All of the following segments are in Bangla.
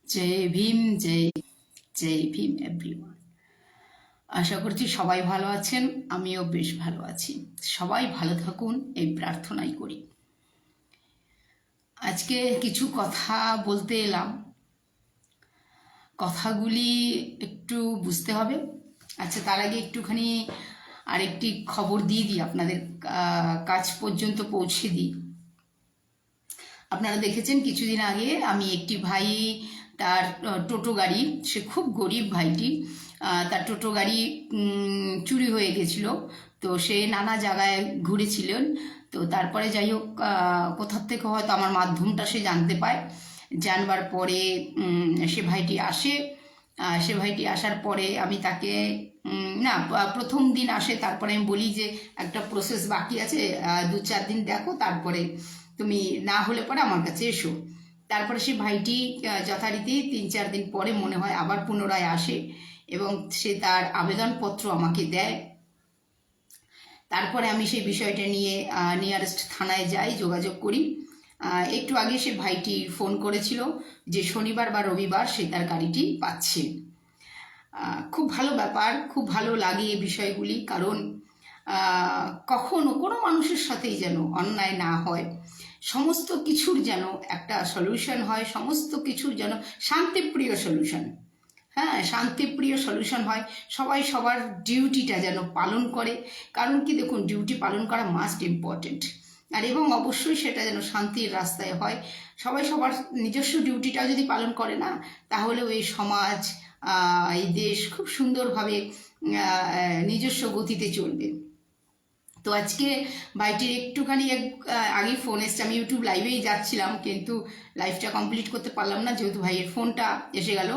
জয় ভীম, জয় জয় ভীম এভরিওয়ান। আশা করছি সবাই ভালো আছেন, আমিও বেশ ভালো আছি। সবাই ভালো থাকুন এই প্রার্থনাই করি। আজকে কিছু কথা বলতে এলাম, কথাগুলি একটু বুঝতে হবে। আচ্ছা, তার আগে একটুখানি আরেকটি খবর দিয়ে দিই, আপনাদের কাছ পর্যন্ত পৌঁছে দিই। আপনারা দেখেছেন কিছুদিন আগে আমি একটি ভাই, তার টোটো গাড়ি, সে খুব গরিব ভাইটি, তার টোটো গাড়ি চুরি হয়ে গেছিল। তো সে নানা জায়গায় ঘুরেছিলেন। তো তারপরে যাই হোক, কোথার থেকে হয়তো আমার মাধ্যমটা সে জানতে পায়। জানবার পরে সে ভাইটি আসে। সে ভাইটি আসার পরে আমি তাকে না, প্রথম দিন আসে, তারপরে আমি বলি যে একটা প্রসেস বাকি আছে, 2-4 দিন দেখো, তারপরে তুমি না হলে পরে আমার কাছে এসো। তারপরে সে ভাইটি যথারীতি 3-4 দিন পরে মনে হয় আবার পুনরায় আসে এবং সে তার আবেদনপত্র আমাকে দেয়। তারপরে আমি সেই বিষয়টা নিয়ে নিয়ারেস্ট থানায় যাই, যোগাযোগ করি। একটু আগে সে ভাইটি ফোন করেছিল যে শনিবার বা রবিবার সে তার গাড়িটি পাচ্ছে। খুব ভালো ব্যাপার, খুব ভালো লাগে এই বিষয়গুলি, কারণ কখনো কোনো মানুষের সাথেই যেন অন্যায় না হয়, সমস্ত কিছুর যেন একটা সলিউশন হয়, সমস্ত কিছুর যেন শান্তিপ্রিয় সলিউশন, হ্যাঁ, শান্তিপ্রিয় সলিউশন হয়। সবাই সবার ডিউটিটা যেন পালন করে, কারণ কি দেখুন, ডিউটি পালন করা মাস্ট ইম্পর্টেন্ট, আর এবং অবশ্যই সেটা যেন শান্তির রাস্তায় হয়। সবাই সবার নিজস্ব ডিউটিটাও যদি পালন করে না, তাহলেও এই সমাজ, এই দেশ খুব সুন্দরভাবে নিজস্ব গতিতে চলবে। তো আজকে ভাইটির একটুখানি আগে ফোন এসছে, আমি ইউটিউব লাইভেই যাচ্ছিলাম, কিন্তু লাইভটা কমপ্লিট করতে পারলাম না, যেহেতু ভাইয়ের ফোনটা এসে গেল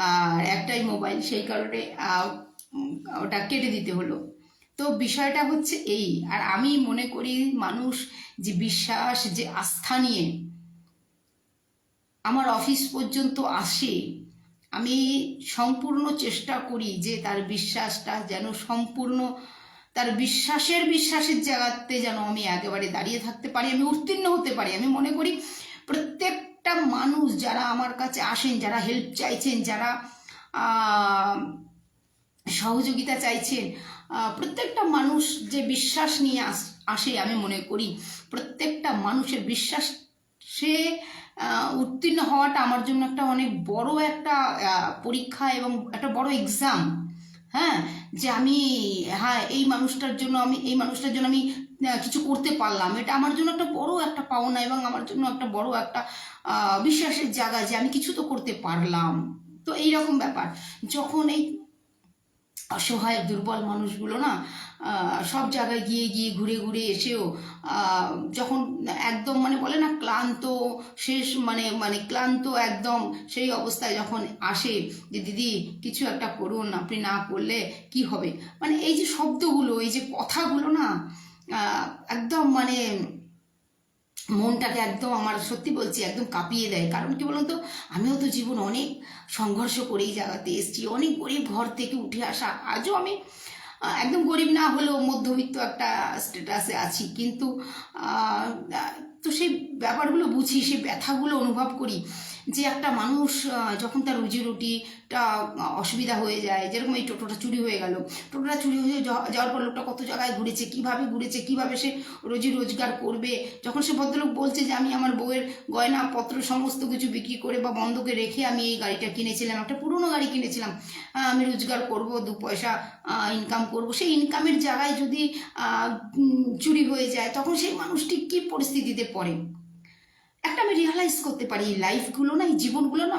আর একটাই মোবাইল, সেই কারণে ওটা কেটে দিতে হলো। তো বিষয়টা হচ্ছে এই, আর আমি মনে করি মানুষ যে বিশ্বাস, যে আস্থা নিয়ে আমার অফিস পর্যন্ত আসে, আমি সম্পূর্ণ চেষ্টা করি যে তার বিশ্বাসটা যেন সম্পূর্ণ, তার বিশ্বাসের জায়গাতে যেন আমি একেবারে দাঁড়িয়ে থাকতে পারি, আমি উত্তীর্ণ হতে পারি। আমি মনে করি প্রত্যেকটা মানুষ যারা আমার কাছে আসেন, যারা হেল্প চাইছেন, যারা সহযোগিতা চাইছেন, প্রত্যেকটা মানুষ যে বিশ্বাস নিয়ে আসে, আমি মনে করি প্রত্যেকটা মানুষের বিশ্বাস সে উত্তীর্ণ হওয়াটা আমার জন্য একটা অনেক বড় একটা পরীক্ষা এবং একটা বড় এক্সাম। হ্যাঁ, যে আমি, হ্যাঁ, এই মানুষটার জন্য আমি কিছু করতে পারলাম, এটা আমার জন্য একটা বড় একটা পাওনা এবং আমার জন্য একটা বড় একটা বিশ্বাসের জায়গা যে আমি কিছু তো করতে পারলাম। তো এইরকম ব্যাপার, যখন এই অসহায় দুর্বল মানুষগুলো না সব জায়গায় গিয়ে গিয়ে ঘুরে ঘুরে এসেও যখন একদম মানে বলে না ক্লান্ত, শেষ মানে মানে ক্লান্ত একদম, সেই অবস্থায় যখন আসে যে দিদি কিছু একটা করুন, আপনি না করলে কি হবে, মানে এই যে শব্দগুলো, এই যে কথাগুলো না, একদম মানে মনটাকে একদম, আমার সত্যি বলছি, একদম কাঁপিয়ে দেয়। কারণ কি বলুন তো, আমিও তো জীবন অনেক সংঘর্ষ করেই জায়গাতে এসেছি, অনেক গরিব ঘর থেকে উঠে আসা, আজও আমি একদম গরিব না হলেও মধ্যবিত্ত একটা স্ট্যাটাসে আছি, কিন্তু তো সেই ব্যাপারগুলো বুঝি, সেই ব্যথাগুলো অনুভব করি যে একটা মানুষ যখন তার রুজি রুটিটা অসুবিধা হয়ে যায়, যেরকম এই টোটোটা চুরি হয়ে গেল, টোটোটা চুরি হয়ে যাওয়ার পর লোকটা কত জায়গায় ঘুরেছে, কিভাবে সে রুজি রোজগার করবে। যখন সে ভদ্রলোক বলছে যে আমি আমার বউয়ের গয়নাপত্র সমস্ত কিছু বিক্রি করে বা বন্ধকে রেখে আমি এই গাড়িটা কিনেছিলাম, একটা পুরনো গাড়ি কিনেছিলাম, আমি রোজগার করব, 2 পয়সা ইনকাম করব, সেই ইনকামের জায়গায় যদি চুরি হয়ে যায়, তখন সেই মানুষটি কী পরিস্থিতিতে পড়ে, একটা আমি রিয়ালাইজ করতে পারি। এই লাইফগুলো না, এই জীবনগুলো না,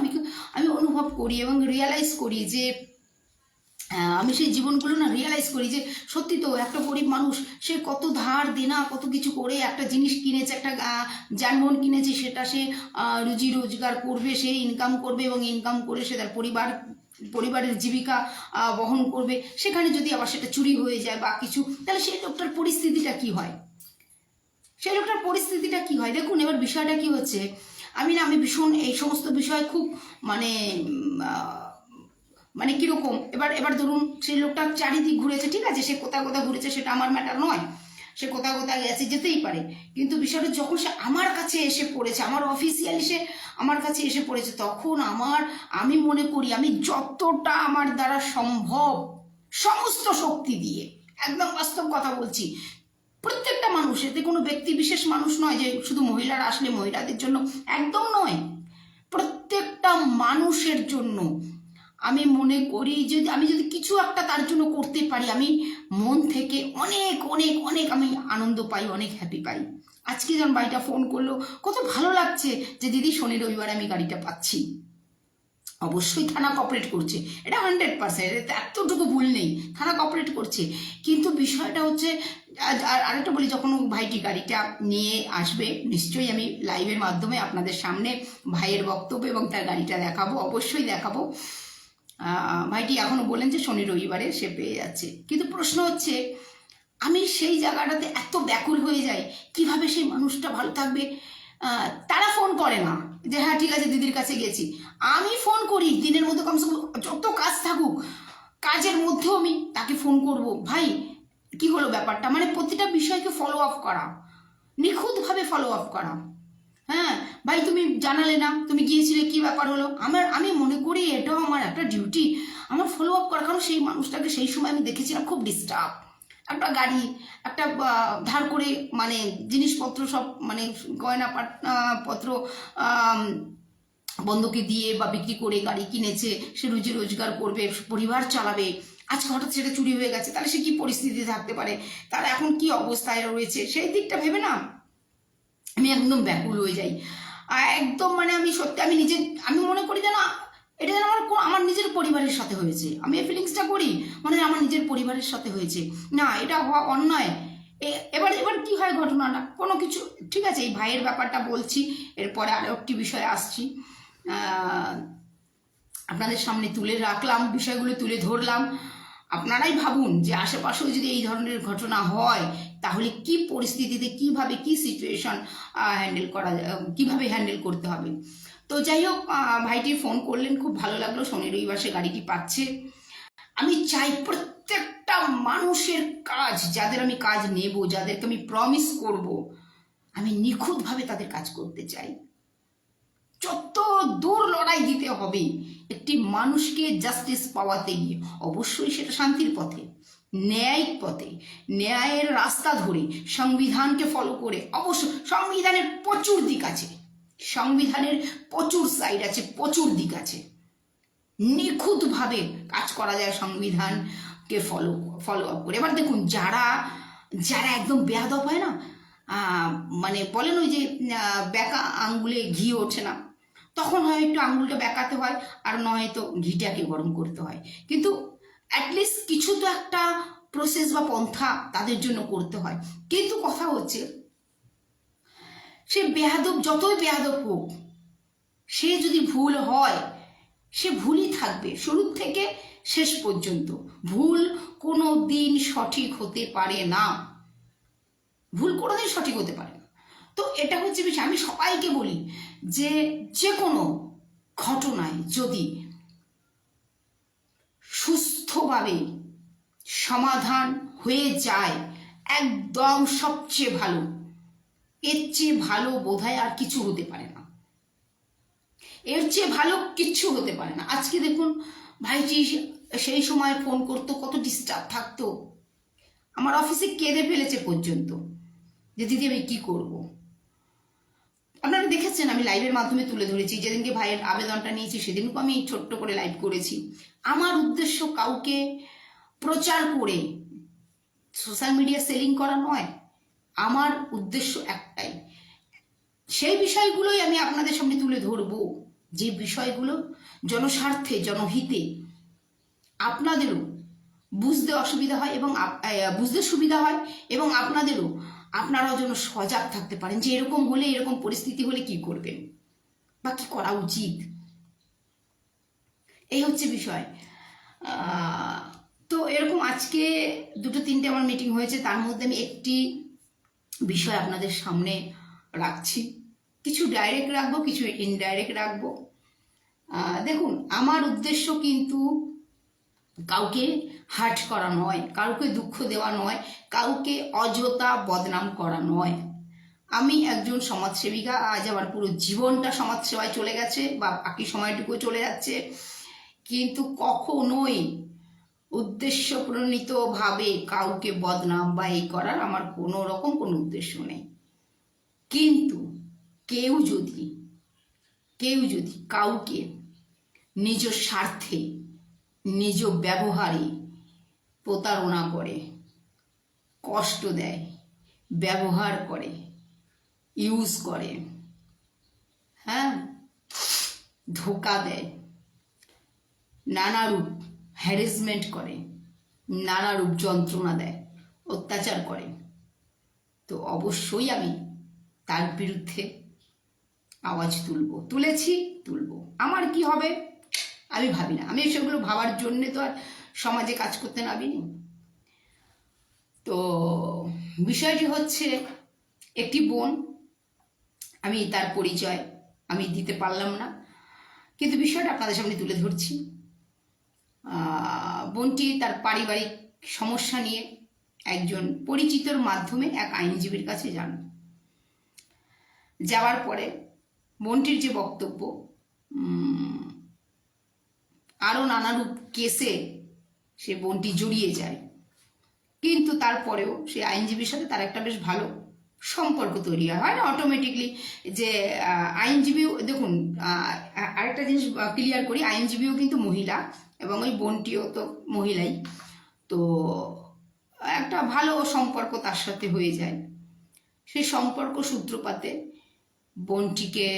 আমি অনুভব করি এবং রিয়ালাইজ করি যে আমি সেই জীবনগুলো না রিয়ালাইজ করি যে সত্যি তো একটা গরিব মানুষ, সে কত ধার দেনা, কত কিছু করে একটা জিনিস কিনেছে, একটা যানবাহন কিনেছে, সেটা সে রুজি রোজগার করবে, সে ইনকাম করবে এবং ইনকাম করে সে তার পরিবারের জীবিকা বহন করবে। সেখানে যদি আবার সেটা চুরি হয়ে যায় বা কিছু, তাহলে সেই লোকটার পরিস্থিতিটা কি হয়, দেখুন। এবার বিষয়টা কি হচ্ছে, আমি ভীষণ এই সমস্ত বিষয় খুব মানে মানে কীরকম, এবার ধরুন সেই লোকটা চারিদিক ঘুরেছে, ঠিক আছে, সে কোথায় কোথায় ঘুরেছে সেটা আমার ম্যাটার নয়, সে কোথাও কোথাও গেছে, যেতেই পারে, কিন্তু বিষয়টা যখন সে আমার কাছে এসে পড়েছে, আমার অফিসিয়ালি সে আমার কাছে এসে পড়েছে, তখন আমি মনে করি আমি যতটা আমার দ্বারা সম্ভব সমস্ত শক্তি দিয়ে, একদম বাস্তব কথা বলছি, প্রত্যেকটা মানুষ, এতে কোনো ব্যক্তি বিশেষ মানুষ নয় যে শুধু মহিলারা আসলে মহিলাদের জন্য, একদম নয়, প্রত্যেকটা মানুষের জন্য আমি মনে করি যে আমি যদি কিছু একটা তার জন্য করতে পারি, আমি মন থেকে অনেক অনেক অনেক আমি আনন্দ পাই, অনেক হ্যাপি পাই। আজকে যখন বাড়িটা ফোন করলো, কত ভালো লাগছে যে দিদি শনি রবিবার আমি গাড়িটা পাচ্ছি। অবশ্যই থানা কোঅপারেট করছে, এটা 100%, এতটুকু ভুল নেই, থানা কোঅপারেট করছে। কিন্তু বিষয়টা হচ্ছে, আর আরেকটা বলি, যখন ভাইটি গাড়িটা নিয়ে আসবে, নিশ্চয়ই আমি লাইভের মাধ্যমে আপনাদের সামনে ভাইয়ের বক্তব্য এবং তার গাড়িটা দেখাবো, অবশ্যই দেখাবো। ভাইটি এখনো বলেন যে শনি রবিবারে সে পেয়ে যাচ্ছে, কিন্তু প্রশ্ন হচ্ছে আমি সেই জায়গাটাতে এত ব্যাকুল হয়ে যাই, কিভাবে সেই মানুষটা ভালো থাকবে। তারা ফোন করে না যে হ্যাঁ ঠিক আছে দিদির কাছে গেছি, আমি ফোন করি দিনের মধ্যে, কমসে কম যত কাজ থাকুক কাজের মধ্যেও আমি তাকে ফোন করব, ভাই কি হলো ব্যাপারটা, মানে প্রতিটা বিষয়কে ফলো আপ করা, নিখুঁতভাবে ফলো আপ করা। হ্যাঁ ভাই তুমি জানালে না, তুমি গিয়েছিলে, কি ব্যাপার হলো, আমি মনে করি এটাও আমার একটা ডিউটি, আমার ফলো আপ করা, কারণ সেই মানুষটাকে সেই সময় আমি দেখেছিলাম খুব ডিস্টার্ব, একটা গাড়ি, একটা ধার করে, মানে জিনিসপত্র সব, মানে গয়না পত্র বন্ধকে দিয়ে বা বিক্রি করে গাড়ি কিনেছে, সে রুজি রোজগার করবে, পরিবার চালাবে, আজকে হঠাৎ সেটা চুরি হয়ে গেছে, তাহলে সে কি পরিস্থিতি থাকতে পারে, তার এখন কি অবস্থায় রয়েছে, সেই দিকটা ভেবে না আমি একদম ব্যাকুল হয়ে যাই। একদম মানে আমি সত্যি, আমি মনে করি যেন এটা যেন আমার নিজের পরিবারের সাথে হয়েছে, আমি এই ফিলিংসটা করি, মানে আমার নিজের পরিবারের সাথে হয়েছে, না এটা হওয়া অন্যায়। এবার এবার কি হয় ঘটনাটা, কোনো কিছু ঠিক আছে, এই ভাইয়ের ব্যাপারটা বলছি, এরপরে আরও একটি বিষয়ে আসছি, আপনাদের সামনে তুলে রাখলাম, বিষয়গুলো তুলে ধরলাম। আপনারাই ভাবুন যে আশেপাশেও যদি এই ধরনের ঘটনা হয়, তাহলে কি পরিস্থিতিতে, কিভাবে, কি সিচুয়েশন হ্যান্ডেল করা, কিভাবে হ্যান্ডেল করতে হবে। তো যাই হোক, ভাইটি ফোন করলেন, খুব ভালো লাগলো, শনি রবিবার সে গাড়িটি পাচ্ছে। আমি চাই প্রত্যেকটা মানুষের কাজ, যাদের আমি কাজ নেব, যাদেরকে আমি প্রমিস করব, আমি নিখুঁতভাবে তাদের কাজ করতে চাই। যত দূর লড়াই দিতে হবে একটি মানুষকে জাস্টিস পাওয়াতে গিয়ে, অবশ্যই সেটা শান্তির পথে, ন্যায়িক পথে, ন্যায়ের রাস্তা ধরে, সংবিধানকে ফলো করে। অবশ্য সংবিধানের প্রচুর দিক আছে, সংবিধানের প্রচুর সাইড আছে, প্রচুর দিক আছে, নিখুঁতভাবে কাজ করা যায় সংবিধানকে ফলো আপ করে। এবার দেখুন, যারা যারা একদম বেয়াদব হয় না, মানে বলেন ওই যে বেঁকা আঙ্গুলে ঘি ওঠে না, তখন হয় একটু আঙ্গুলটা বেঁকাতে হয়, আর নয়তো ঘিটাকে গরম করতে হয়, কিন্তু অ্যাটলিস্ট কিছু তো একটা প্রসেস বা পন্থা তাদের জন্য করতে হয়। কিন্তু কথা হচ্ছে, সে বেয়াদব, যতই বেয়াদব হোক, সে যদি ভুল হয়, সে ভুলই থাকবে শুরু থেকে শেষ পর্যন্ত। ভুল কোনো দিন সঠিক হতে পারে না, ভুল কোনোদিন সঠিক হতে পারে না। তো এটা হচ্ছে বিষয়। আমি সবাইকে বলি যে যে কোনো ঘটনায় যদি সুস্থভাবে সমাধান হয়ে যায়, একদম সবচেয়ে ভালো, এর চেয়ে ভালো বোধহয় আর কিছু হতে পারে না, এর চেয়ে ভালো কিচ্ছু হতে পারে না। আজকে দেখুন, ভাইজি সেই সময় ফোন করতো, কত ডিস্টার্ব থাকতো, আমার অফিসে কেঁদে ফেলেছে পর্যন্ত যে দিদি আমি কি করব। আপনারা দেখেছেন, আমি লাইভের মাধ্যমে তুলে ধরেছি, যেদিনকে ভাইয়ের আবেদনটা নিয়েছি সেদিনকে আমি ছোট্ট করে লাইভ করেছি। আমার উদ্দেশ্য কাউকে প্রচার করে সোশ্যাল মিডিয়া সেলিং করা নয়, আমার উদ্দেশ্য একটাই, সেই বিষয়গুলোই আমি আপনাদের সামনে তুলে ধরবো, যে বিষয়গুলো জনস্বার্থে, জনহিতে, আপনাদেরও বুঝতে অসুবিধা হয় এবং বুঝতে সুবিধা হয়, এবং আপনারাও যেন সজাগ থাকতে পারেন যে এরকম হলে, এরকম পরিস্থিতি হলে কি করবেন বা কি করা উচিত। এই হচ্ছে বিষয়। তো এরকম আজকে 2-3টে আমার মিটিং হয়েছে, তার মধ্যে আমি একটি বিষয় আপনাদের সামনে রাখছি, কিছু ডাইরেক্ট রাখবো, কিছু ইনডাইরেক্ট রাখবো। দেখুন, আমার উদ্দেশ্য কিন্তু কাউকে হার্ট করা নয়, কাউকে দুঃখ দেওয়া নয়, কাউকে অযথা বদনাম করা নয়। আমি একজন সমাজসেবিকা, আজ আমার পুরো জীবনটা সমাজসেবায় চলে গেছে বা বাকি সময়টুকু চলে যাচ্ছে, কিন্তু কখনোই উদ্দেশ্য প্রণীতভাবে কাউকে বদনাম বা এই করার আমার কোনো রকম কোনো উদ্দেশ্য নেই। কিন্তু কেউ যদি কাউকে নিজ স্বার্থে নিজ ব্যবহারে প্রতারণা করে, কষ্ট দেয়, ব্যবহার করে, ইউজ করে, হ্যাঁ, ধোকা দেয়, নানারূপ হ্যারাসমেন্ট করে, নানারূপ যন্ত্রণা দেয়, অত্যাচার করে, তো অবশ্যই আমি তার বিরুদ্ধে আওয়াজ তুলেছি, তুলব। আমার কি হবে আমি ভাবি না, আমি এসবগুলো ভাবার জন্যে তো আর সমাজে কাজ করতে নামিনি। তো বিষয়টি হচ্ছে, একটি বোন, আমি তার পরিচয় আমি দিতে পারলাম না, কিন্তু বিষয়টা আপনাদের সামনে তুলে ধরছি। বোনটি তার পারিবারিক সমস্যা নিয়ে একজন পরিচিতর মাধ্যমে এক আইনজীবীর কাছে যান। যাওয়ার পরে বোনটির যে বক্তব্য, আরও নানারূপ কেসে সে বোনটি জড়িয়ে যায়, কিন্তু তারপরেও সে আইনজীবীর সাথে তার একটা বেশ ভালো সম্পর্ক তৈরি হয় না অটোমেটিকলি, যে আইনজীবীও, দেখুন আরেকটা জিনিস ক্লিয়ার করি, আইনজীবীও কিন্তু মহিলা এবং ওই বোনটিও তো মহিলাই, তো একটা ভালো সম্পর্ক তার সাথে হয়ে যায়। সেই সম্পর্ক সূত্রপাতে বোনটিকে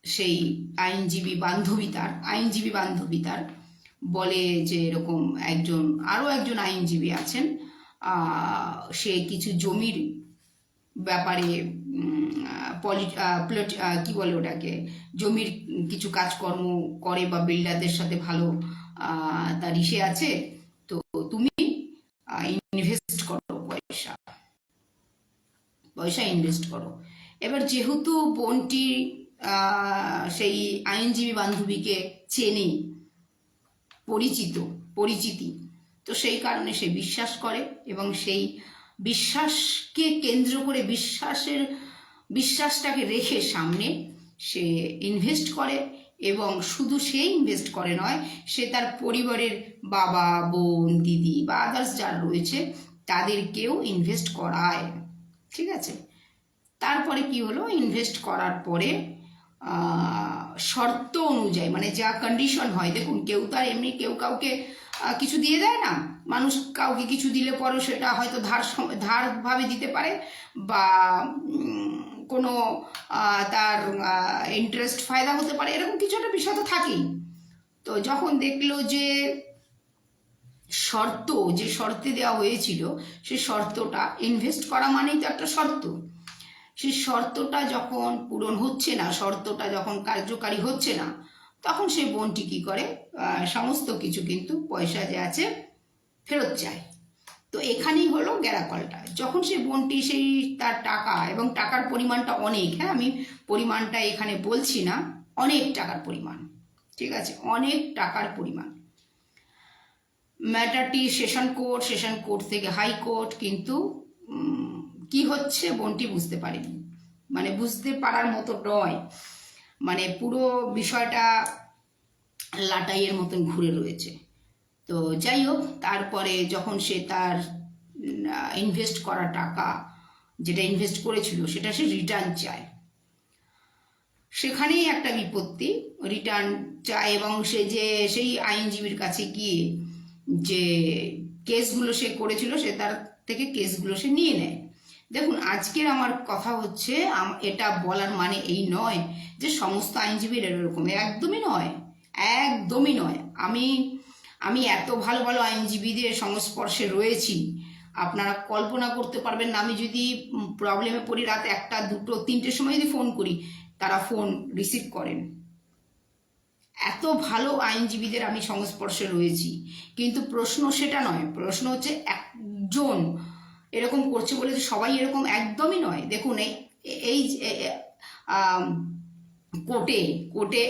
সেই আইনজীবী বান্ধবী তার বলে যে এরকম আরও একজন আইনজীবী আছেন, সে কিছু জমির ব্যাপারে কি বলে ওটাকে, জমির কিছু কাজকর্ম করে বা বিল্ডারদের সাথে ভালো তার ইসে আছে, তো তুমি ইনভেস্ট করো, পয়সা ইনভেস্ট করো। এবার যেহেতু বোনটি সেই আইনজীবী বান্ধবীকে চেনে, পরিচিতি, তো সেই কারণে সে বিশ্বাস করে এবং সেই বিশ্বাসকে কেন্দ্র করে বিশ্বাসটাকে রেখে সামনে সে ইনভেস্ট করে, এবং শুধু সে ইনভেস্ট করে নয়, সে তার পরিবারের বাবা, বোন, দিদি বা আদার্স যারা রয়েছে তাদেরকেও ইনভেস্ট করায়, ঠিক আছে। তারপরে কি হলো, ইনভেস্ট করার পরে শর্ত অনুযায়ী, মানে যা কন্ডিশন হয়, দেখুন কেউ তো আর এমনি কেউ কাউকে কিছু দিয়ে দেয় না, মানুষ কাউকে কিছু দিলে পরেও সেটা হয়তো ধারভাবে দিতে পারে বা কোনো তার ইন্টারেস্ট ফায়দা হতে পারে, এরকম কিছু একটা বিষয় তো থাকেই। তো যখন দেখলো যে শর্তে দেওয়া হয়েছিল, সেই শর্তটা, ইনভেস্ট করা মানেই তো একটা শর্ত, সেই শর্তটা যখন পূরণ হচ্ছে না, শর্তটা যখন কার্যকারী হচ্ছে না, তখন সেই বোনটি কী করে, সমস্ত কিছু কিন্তু পয়সা যে আছে ফেরত চায়। তো এখানেই হলো গ্যারাকলটা, যখন সেই বোনটি সেই তার টাকা, এবং টাকার পরিমাণটা অনেক, হ্যাঁ আমি পরিমাণটা এখানে বলছি না, অনেক টাকার পরিমাণ, ঠিক আছে, অনেক টাকার পরিমাণ। ম্যাটারটি সেশন কোর্ট থেকে হাইকোর্ট, কিন্তু কি হচ্ছে বোনটি বুঝতে পারেনি, মানে বুঝতে পারার মতো নয়, মানে পুরো বিষয়টা লাটাইয়ের মতন ঘুরে রয়েছে। তো যাই হোক, তারপরে যখন সে তার ইনভেস্ট করা টাকা, যেটা ইনভেস্ট করেছিল, সেটা সে রিটার্ন চায়, সেখানেই একটা বিপত্তি, রিটার্ন চায়, এবং সে যে সেই আইনজীবীর কাছে গিয়ে যে কেসগুলো সে করেছিল, সে তার থেকে কেসগুলো সে নিয়ে নেয়। দেখুন, আজকের আমার কথা হচ্ছে, এটা বলার মানে এই নয় যে সমস্ত আইনজীবীর এরকম, একদমই নয়। আমি এত ভালো ভালো আইনজীবীদের সংস্পর্শে রয়েছি, আপনারা কল্পনা করতে পারবেন না। আমি যদি প্রবলেমে পড়ি, রাত 1টা 2টো 3টের সময় যদি ফোন করি, তারা ফোন রিসিভ করেন। এত ভালো আইনজীবীদের আমি সংস্পর্শে রয়েছি, কিন্তু প্রশ্ন সেটা নয়, প্রশ্ন হচ্ছে একজন এরকম করছে বলে যে সবাই এরকম, একদমই নয়। দেখুন, এই কোর্টে কোর্টে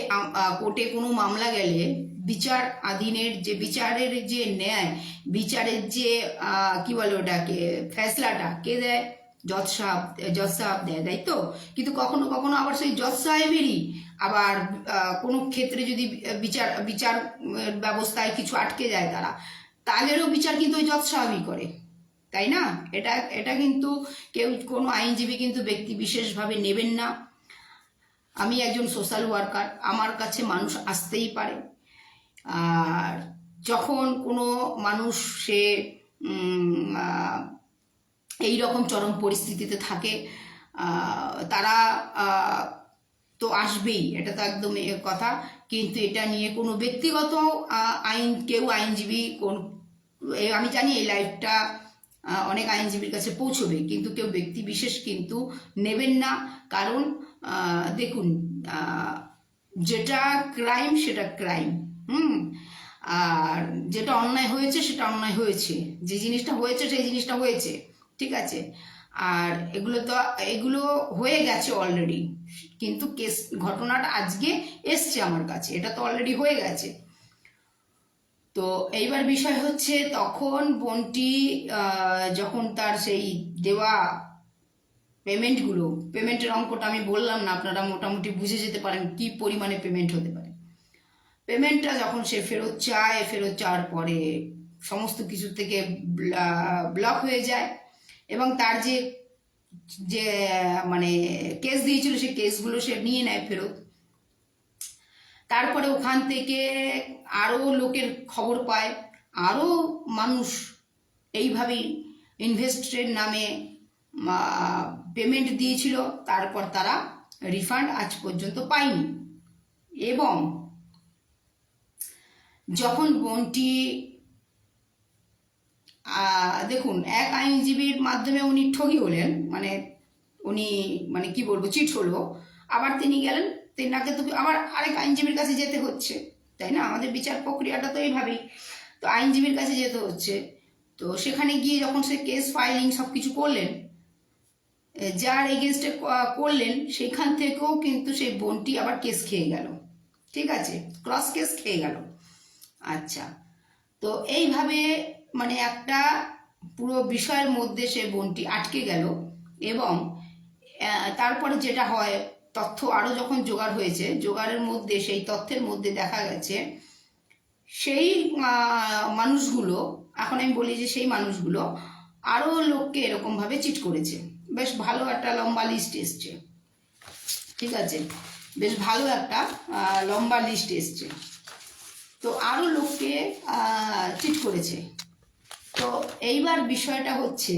কোর্টে কোনো মামলা গেলে বিচার আধীনের যে বিচারের যে ন্যায়, বিচারের যে কি বলে ওটাকে, ফেসলাটা কে দেয়? জজ সাহেব দেয়, তাই তো? কিন্তু কখনো কখনো আবার সেই জজ সাহেবেরই আবার কোনো ক্ষেত্রে যদি বিচার বিচার ব্যবস্থায় কিছু আটকে যায় তারা, তাদেরও বিচার কিন্তু ওই জজ সাহেবই করে, তাই না? এটা এটা কিন্তু কেউ, কোনো আইনজীবী কিন্তু ব্যক্তি বিশেষভাবে নেবেন না। আমি একজন সোশ্যাল ওয়ার্কার, আমার কাছে মানুষ আসতেই পারে। আর যখন কোনো মানুষ সে এই রকম চরম পরিস্থিতিতে থাকে, তারা তো আসবেই, এটা তো একদম কথা। কিন্তু এটা নিয়ে কোনো ব্যক্তিগত কেউ আইনজীবী আমি জানি এই লাইভটা অনেক আইনজীবীর কাছে পৌঁছবে, কিন্তু কেউ ব্যক্তি বিশেষ কিন্তু নেবেন না। কারণ দেখুন, যেটা ক্রাইম সেটা ক্রাইম, আর যেটা অন্যায় হয়েছে সেটা অন্যায় হয়েছে, যে জিনিসটা হয়েছে সেই জিনিসটা হয়েছে, ঠিক আছে? আর এগুলো হয়ে গেছে অলরেডি, কিন্তু ঘটনাটা আজকে এসছে আমার কাছে, এটা তো অলরেডি হয়ে গেছে। তো এইবার বিষয় হচ্ছে, তখন বোনটি যখন তার সেই দেওয়া পেমেন্টের অঙ্কটা আমি বললাম না, আপনারা মোটামুটি বুঝে যেতে পারেন কি পরিমাণে পেমেন্ট হতে পারে। পেমেন্টটা যখন সে ফেরত চাওয়ার পরে সমস্ত কিছু থেকে ব্লক হয়ে যায়, এবং তার যে যে মানে কেস দিয়েছিল সেই কেসগুলো সে নিয়ে নেয় ফেরত। তারপরে ওখান থেকে আরও লোকের খবর পায়, আরও মানুষ এইভাবেই ইনভেস্টের নামে পেমেন্ট দিয়েছিল, তারপর তারা রিফান্ড আজ পর্যন্ত পায়নি। এবং যখন বোনটি দেখুন, এক আইনজীবীর মাধ্যমে উনি ঠগি হলেন, উনি কি বলবো, চিট হলো, আবার তিনি গেলেন, তেনাকে তো আবার আরেক আইনজীবীর কাছে যেতে হচ্ছে, তাই না? আমাদের বিচার প্রক্রিয়াটা তো এইভাবেই, তো আইনজীবীর কাছে যেতে হচ্ছে। তো সেখানে গিয়ে যখন সে কেস ফাইলিং সব কিছু করলেন, যার এগেনস্টে করলেন, সেখান থেকেও কিন্তু সেই বোনটি আবার কেস খেয়ে গেল, ঠিক আছে? ক্রস কেস খেয়ে গেল। আচ্ছা, তো এইভাবে একটা পুরো বিষয়ের মধ্যে সে বোনটি আটকে গেল। এবং তারপরে যেটা হয়, তথ্য আরও যখন জোগাড় হয়েছে, জোগাড়ের মধ্যে সেই তথ্যের মধ্যে দেখা গেছে সেই মানুষগুলো, এখন আমি বলি যে সেই মানুষগুলো আরও লোককে এরকমভাবে চিট করেছে। বেশ ভালো একটা লম্বা লিস্ট এসছে, ঠিক আছে? বেশ ভালো একটা লম্বা লিস্ট এসছে। তো আরও লোককে চিট করেছে। তো এইবার বিষয়টা হচ্ছে,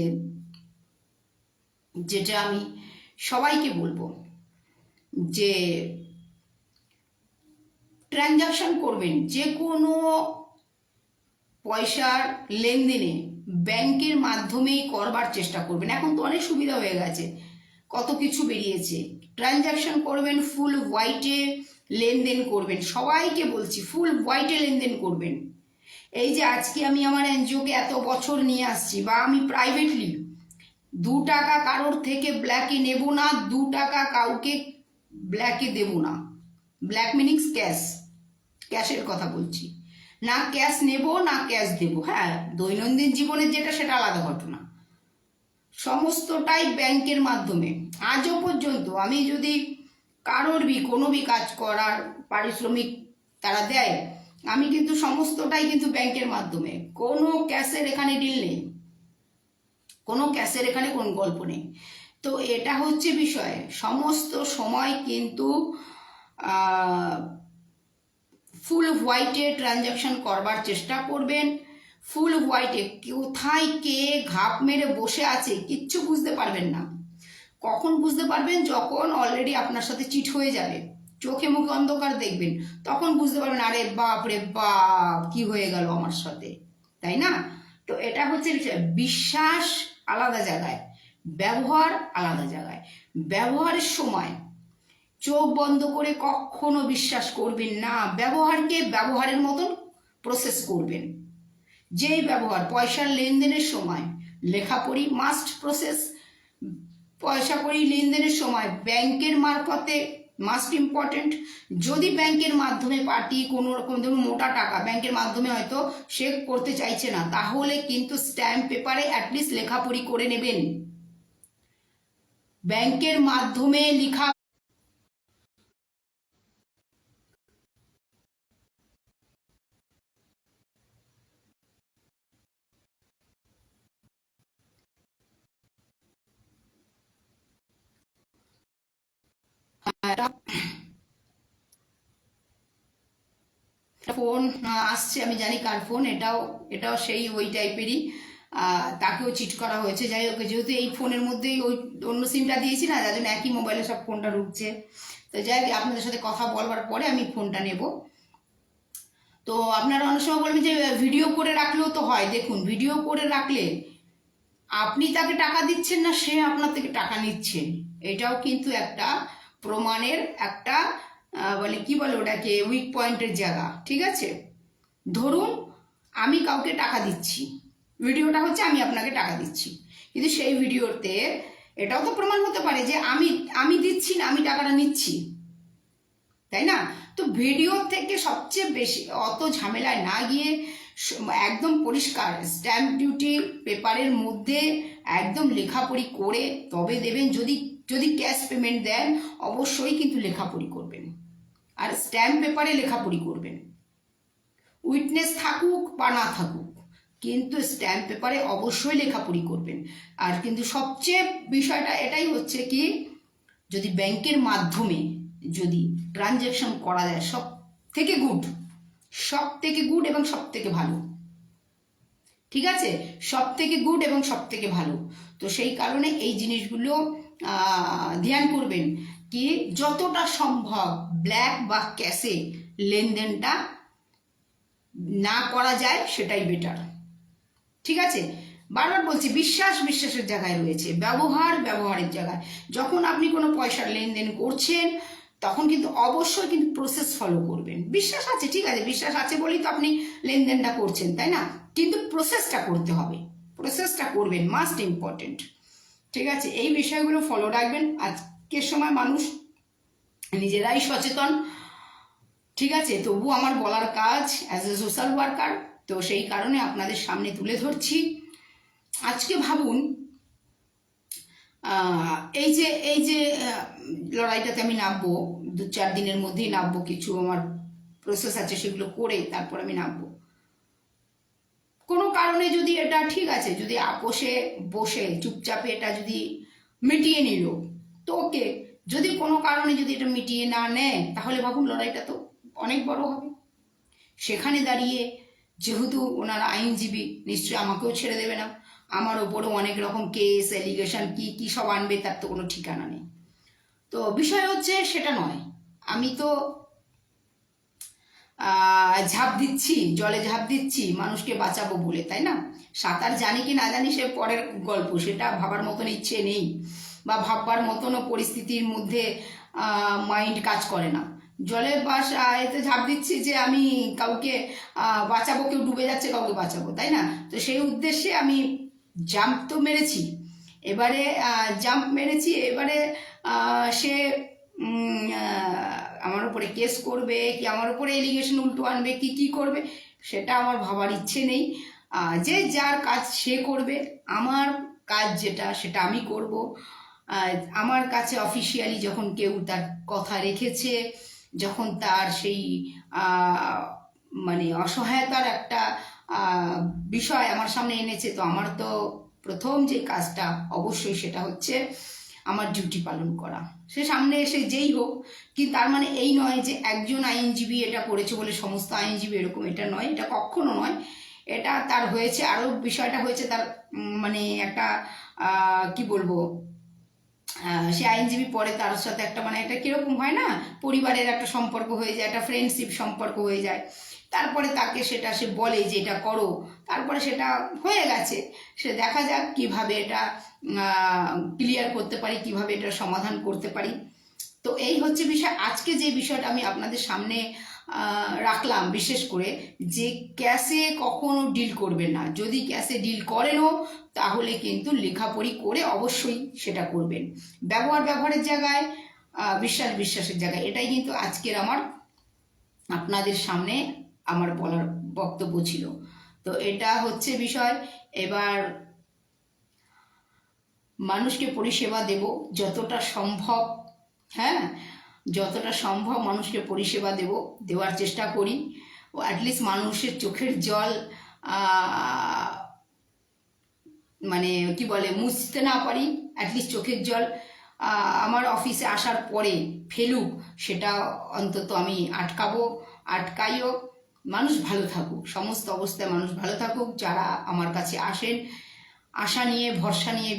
যেটা আমি সবাইকে বলবো, যে ট্রানজাকশন করবেন, যে কোনো পয়সার লেনদেনে ব্যাংকের মাধ্যমেই করবার চেষ্টা করবেন। এখন তো অনেক সুবিধা হয়ে গেছে, কত কিছু বেরিয়েছে। ট্রানজাকশন করবেন, ফুল হোয়াইটে লেনদেন করবেন, সবাইকে বলছি ফুল হোয়াইটে লেনদেন করবেন। এই যে আজকে আমি আমার এনজিওকে এত বছর নিয়ে আসছি, বা আমি প্রাইভেটলি 2 টাকা কারোর থেকে ব্ল্যাকে নেব না, 2 টাকা কাউকে ব্ল্যাকে দেব না। ব্ল্যাক মিনিংস ক্যাশের কথা বলছি না, ক্যাশ নেব না ক্যাশ দেব। হ্যাঁ, দৈনন্দিন জীবনের যেটা, সেটা আলাদা ঘটনা, সমস্তটাই ব্যাংকের মাধ্যমে। আজও পর্যন্ত আমি যদি কারোর কোনো কাজ করার পারিশ্রমিক তারা দেয়, আমি কিন্তু সমস্তটাই কিন্তু ব্যাংকের মাধ্যমে, কোনো ক্যাশের এখানে ডিল নেই, কোনো ক্যাশের এখানে কোন গল্প নেই। তো এটা হচ্ছে বিষয়, সমস্ত সময় কিন্তু ফুল হোয়াইটে ট্রানজাকশন করবার চেষ্টা করবেন। ফুল হোয়াইটে, কোথায় কে ঘাপ মেরে বসে আছে কিচ্ছু বুঝতে পারবেন না। কখন বুঝতে পারবেন? যখন অলরেডি আপনার সাথে চিট হয়ে যাবে, চোখে মুখে অন্ধকার দেখবেন, তখন বুঝতে পারবেন, আরে বাপ রে বাপ, কি হয়ে গেল আমার সাথে, তাই না? তো এটা হচ্ছে বিষয়। বিশ্বাস আলাদা জায়গায়, ব্যবহার আলাদা জায়গায়। ব্যবহারের সময় চোখ বন্ধ করে কখনো বিশ্বাস করবেন না, ব্যবহারকে ব্যবহারের মতন প্রসেস করবেন। যেই ব্যবহার, পয়সার লেনদেনের সময় লেখাপড়ি মাস্ট প্রসেস, পয়সা করি লেনদেনের সময় ব্যাংকের মারফতে মাস্ট ইম্পর্টেন্ট। যদি ব্যাংকের মাধ্যমে পার্টি কোনো রকম ধরুন মোটা টাকা ব্যাংকের মাধ্যমে হয়তো সে করতে চাইছে না, তাহলে কিন্তু স্ট্যাম্প পেপারে অ্যাটলিস্ট লেখাপড়ি করে নেবেন। ব্যাংকের মাধ্যমে লেখা ফোন আসছে, আমি জানি কার ফোন, এটাও এটাও সেই ওই টাইপেরই, তাকেও চিট করা হয়েছে। যাই হোক, যেহেতু এই ফোনের মধ্যেই ওই অন্য সিমটা দিয়েছি না, যার জন্য একই মোবাইলে সব ফোনটা ঢুকছে। তো যাই হোক, আপনাদের সাথে কথা বলবার পরে আমি ফোনটা নেব। তো আপনারা অনেক সময় বলবেন যে ভিডিও করে রাখলেও তো হয়। দেখুন, ভিডিও করে রাখলে আপনি তাকে টাকা দিচ্ছেন না, সে আপনার থেকে টাকা নিচ্ছেন, এটাও কিন্তু একটা প্রমাণের একটা বলে কি বলে ওটাকে, উইক পয়েন্টের জায়গা। ঠিক আছে, ধরুন আমি কাউকে টাকা দিচ্ছি, ভিডিওটা হচ্ছে আমি আপনাকে টাকা দিচ্ছি, কিন্তু সেই ভিডিওতে এটাও তো প্রমাণ হতে পারে যে আমি আমি দিচ্ছি না, আমি টাকাটা নিচ্ছি, তাই না? তো ভিডিও থেকে সবচেয়ে বেশি অত ঝামেলায় না গিয়ে একদম পরিষ্কার স্ট্যাম্প ডিউটি পেপারের মধ্যে একদম লেখাপড়ি করে তবে দেবেন। যদি যদি ক্যাশ পেমেন্ট দেন, অবশ্যই কিন্তু লেখাপড়ি করবেন, আর স্ট্যাম্প পেপারে লেখাপড়ি করবেন। উইটনেস থাকুক বা না থাকুক, কিন্তু স্ট্যাম্প পেপারে অবশ্যই লেখাপড়ি করবেন। আর কিন্তু সবচেয়ে বিষয়টা এটাই হচ্ছে কি, যদি ব্যাংকের মাধ্যমে যদি ট্রানজ্যাকশন করা যায়, সব থেকে গুড, সব থেকে গুড এবং সব থেকে ভালো। ঠিক আছে, সব থেকে গুড এবং সব থেকে ভালো। তো সেই কারণে এই জিনিসগুলো ধ্যান করবেন কি যতটা সম্ভব ব্ল্যাক বা ক্যাশে লেনদেনটা না করা যায়, সেটাই বেটার। ঠিক আছে, বারবার বলছি, বিশ্বাস বিশ্বাসের জায়গায় রয়েছে, ব্যবহার ব্যবহারের জায়গায়। যখন আপনি কোনো পয়সার লেনদেন করছেন, তখন কিন্তু অবশ্যই কিন্তু প্রসেস ফলো করবেন। বিশ্বাস আছে, ঠিক আছে, বিশ্বাস আছে বলেই তো আপনি লেনদেনটা করছেন, তাই না? কিন্তু প্রসেসটা করতে হবে, প্রসেসটা করবেন, মাস্ট ইম্পর্টেন্ট। ঠিক আছে, এই বিষয়গুলো ফলো রাখবেন। আজকের সময় মানুষ নিজেরাই সচেতন। ঠিক আছে, তবু আমার বলার কাজ অ্যাজ এ সোশ্যাল ওয়ার্কার, তো সেই কারণে আপনাদের সামনে তুলে ধরছি। আজকে ভাবুন, এই যে লড়াইটাতে আমি নামবো, 2-4 দিনের মধ্যেই নামবো, কিছু আমার প্রসেস আছে সেগুলো করে তারপর আমি নামবো। কোনো কারণে যদি এটা, ঠিক আছে, যদি আপোষে বসে চুপচাপে এটা যদি মিটিয়ে নিল, তো ওকে। যদি কোনো কারণে যদি এটা মিটিয়ে না নেয়, তাহলে ভাবুন লড়াইটা তো অনেক বড় হবে। সেখানে দাঁড়িয়ে যেহেতু ওনারা আইনজীবী, নিশ্চয়ই আমাকেও ছেড়ে দেবে না, আমার ওপরেও অনেক রকম কেস এলিগেশন কি কি সব আনবে, তার তো কোনো ঠিকানা নেই। তো বিষয় হচ্ছে সেটা নয়, আমি তো ঝাঁপ দিচ্ছি, জলে ঝাঁপ দিচ্ছি মানুষকে বাঁচাবো বলে, তাই না? সাঁতার জানি কি না জানি সে পরের গল্প, সেটা ভাবার মতন ইচ্ছে নেই, বা ভাববার মতনও পরিস্থিতির মধ্যে মাইন্ড কাজ করে না। জলে এতে ঝাঁপ দিচ্ছি যে আমি কাউকে বাঁচাবো, কেউ ডুবে যাচ্ছে কাউকে বাঁচাবো, তাই না? তো সেই উদ্দেশ্যে আমি জাম্প তো মেরেছি, এবারে জাম্প মেরেছি, এবারে সে আমার উপরে কেস করবে কি আমার উপরে এলিগেশন উল্টো আনবে কি কি করবে, সেটা আমার ভাবার ইচ্ছে নেই। যে যার কাজ সে করবে, আমার কাজ যেটা সেটা আমি করব। আমার কাছে অফিসিয়ালি যখন কেউ তার কথা রেখেছে, যখন তার সেই মানে অসহায়তার একটা বিষয় আমার সামনে এনেছে, তো আমার তো প্রথম যে কাজটা অবশ্যই সেটা হচ্ছে আমার ডিউটি পালন করা। সে সামনে এসে যেই হোক, কিন্তু তার মানে এই নয় যে একজন আইনজীবী এটা করেছে বলে সমস্ত আইনজীবী এরকম, এটা নয়, এটা কখনো নয়। এটা তার হয়েছে, আরও বিষয়টা হয়েছে তার মানে একটা কি বলবো, সে আইনজীবী পরে তার সাথে একটা মানে একটা কিরকম হয় না, পরিবারের একটা সম্পর্ক হয়ে যায়, একটা ফ্রেন্ডশিপ সম্পর্ক হয়ে যায়। তারপরে তাকে সেটা সে বলে যে এটা করো, তারপরে সেটা হয়ে গেছে। সে দেখা যাক কিভাবে এটা ক্লিয়ার করতে পারি, কিভাবে এটা সমাধান করতে পারি। তো এই হচ্ছে বিষয়। আজকে যে বিষয়টা আমি আপনাদের সামনে রাখলাম, বিশেষ করে যে ক্যাশে কখনো ডিল করবেন না। যদি ক্যাশে ডিল করেনও, তাহলে কিন্তু লেখাপড়ি করে অবশ্যই সেটা করবেন। ব্যবহারের জায়গায় বিশ্বাসের জায়গা। এটাই কিন্তু আজকের আমার আপনাদের সামনে আমার বলার বক্তব্য ছিল। তো এটা হচ্ছে বিষয়। এবার মানুষকে পরিষেবা দেব যতটা সম্ভব, হ্যাঁ, যতটা সম্ভব মানুষকে পরিষেবা দেওয়ার চেষ্টা করি। ও অ্যাটলিস্ট মানুষের চোখের জল মানে কি বলে মুছতে না পারি, অ্যাটলিস্ট চোখের জল আমার অফিসে আসার পরে ফেলুক, সেটা অন্তত আমি আটকাইও। মানুষ ভালো থাকুক, সমস্ত অবস্থায় মানুষ ভালো থাকুক, যারা আমার কাছে আসেন আশা নিয়ে, ভরসা নিয়ে।